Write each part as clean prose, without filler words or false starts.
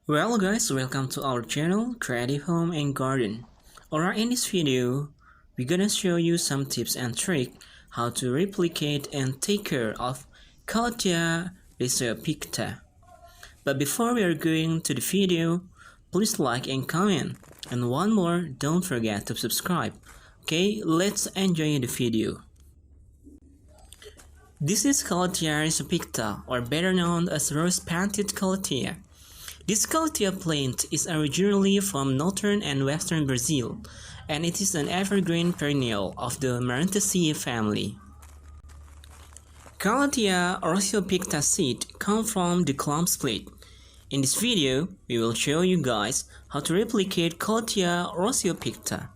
Well guys, welcome to our channel Creative Home and Garden. Alright, in this video, we're gonna show you some tips and tricks how to replicate and take care of Calathea Roseopicta. But before we are going to the video, please like and comment. And one more, don't forget to subscribe. Okay, let's enjoy the video. This is Calathea Roseopicta, or better known as rose-painted Calathea. This Calathea plant is originally from northern and western Brazil, and it is an evergreen perennial of the Maranthaceae family. Calathea Roseopicta seed come from the clump split. In this video, we will show you guys how to replicate Calathea Roseopicta.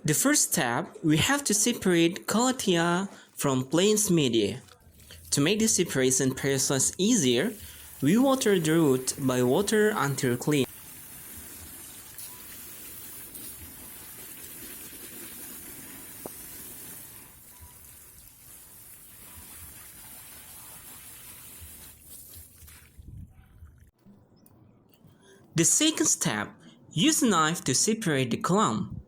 The first step, we have to separate Calathea from plant media. To make this separation process easier, we water the root by water until clean. The second step, use a knife to separate the clump.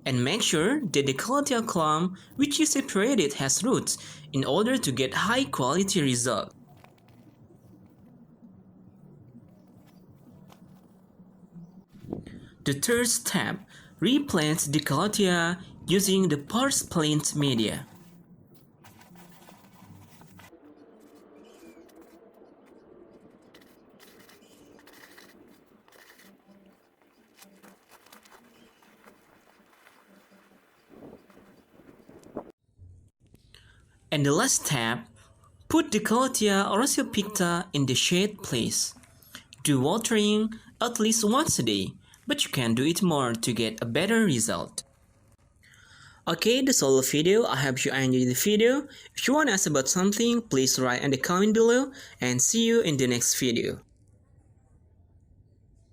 And make sure that the Calathea clump which you separated has roots in order to get high quality result. The third step, replant the Calathea using the parts plant media. And the last step, put the Calathea Roseopicta in the shade place. Do watering at least once a day, but you can do it more to get a better result. Okay, that's all the video. I hope you enjoyed the video. If you want to ask about something, please write in the comment below and see you in the next video.